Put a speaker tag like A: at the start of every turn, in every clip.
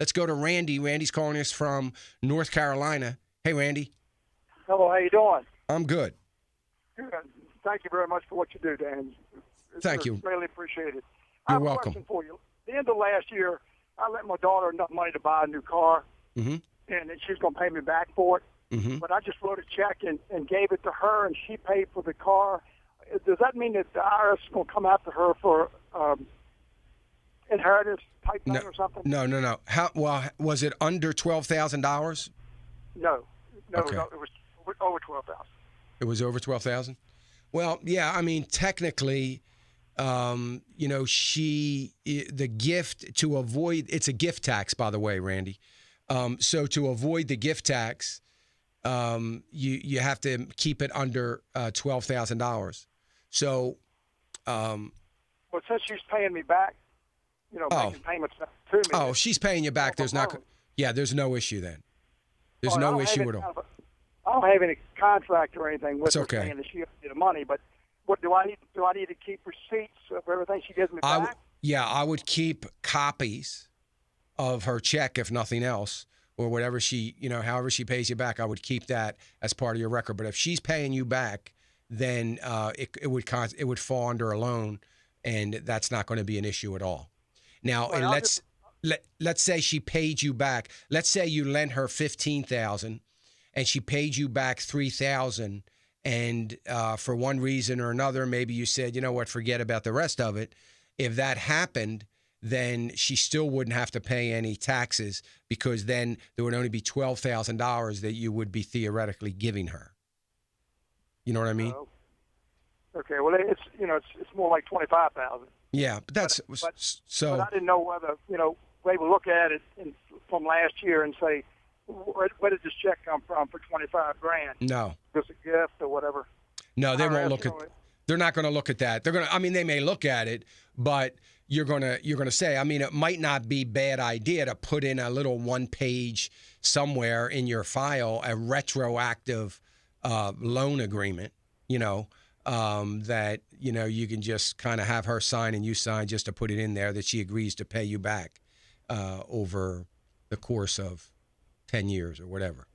A: Let's go to Randy. Randy's calling us from North Carolina. Hey, Randy.
B: Hello, how you doing?
A: I'm good.
B: Good. Thank you very much for what you do, Dan.
A: Thank you.
B: Really appreciate it.
A: You're
B: I have
A: welcome.
B: a question for you. At the end of last year, I lent my daughter enough money to buy a new car,
A: Mm-hmm.
B: and then she was going to pay me back for it.
A: Mm-hmm.
B: But I just wrote a check and gave it to her, and she paid for the car. Does that mean that the IRS is going to come after her for inheritance type thing or something?
A: No. Well, was it under $12,000?
B: No,
A: Okay.
B: no, it was over 12,000.
A: It was over 12,000. Well, yeah. I mean, technically, the gift to avoid it's a gift tax, by the way, Randy. So to avoid the gift tax, you have to keep it under $12,000. So,
B: Well, since she's paying me back, making payments to me.
A: oh, she's paying you back. There's not. Yeah, there's no issue then. There's no issue at all.
B: I don't have any contract or anything with
A: It's
B: her
A: okay.
B: saying that she owes me the money, but what do I need? Do I need to keep receipts of everything she gives me back?
A: I would keep copies of her check, if nothing else, or whatever she, however she pays you back. I would keep that as part of your record. But if she's paying you back, then it would fall under a loan, and that's not going to be an issue at all. Now,
B: Well,
A: and let's say she paid you back. Let's say you lent her $15,000, and she paid you back $3,000. And for one reason or another, maybe you said, you know what, forget about the rest of it. If that happened, then she still wouldn't have to pay any taxes, because then there would only be $12,000 that you would be theoretically giving her. You know what I mean?
B: Okay. Well, it's more like 25,000.
A: Yeah, but that's so.
B: But I didn't know whether they would look at it from last year and say, where did this check come from for $25,000?
A: No.
B: Was it a gift or whatever?
A: No, they won't look at.
B: it.
A: They're not going to look at that. They're going to. I mean, they may look at it, but you're going to say. I mean, it might not be a bad idea to put in a little one-page somewhere in your file a retroactive loan agreement. That you can just kind of have her sign and you sign, just to put it in there that she agrees to pay you back over the course of 10 years or whatever,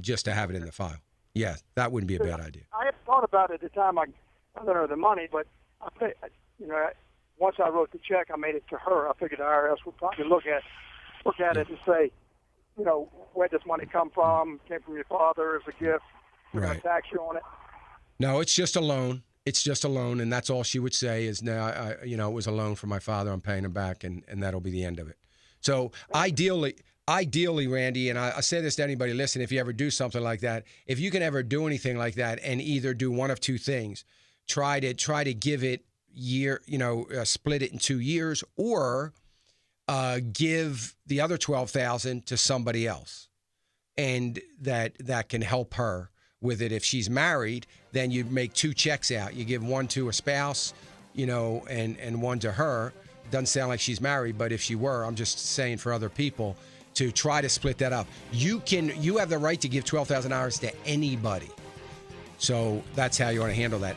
A: just to have it in the file. Yeah, that wouldn't be a bad idea.
B: I had thought about it at the time I lent her the money, but once I wrote the check, I made it to her. I figured the IRS would probably look at it and say, where does money come from? Came from your father as a gift. We're going
A: Right.
B: to tax you on it.
A: No, it's just a loan. It's just a loan, and that's all she would say is, "No, it was a loan from my father. I'm paying him back, and that'll be the end of it." So ideally, Randy, and I say this to anybody listening, if you ever do something like that, if you can ever do anything like that, and either do one of two things, try to give it split it in 2 years, or give the other $12,000 to somebody else, and that can help her with it. If she's married, then you make 2 checks out. You give one to a spouse, and one to her. Doesn't sound like she's married, but if she were, I'm just saying for other people to try to split that up. You have the right to give $12,000 to anybody. So that's how you want to handle that.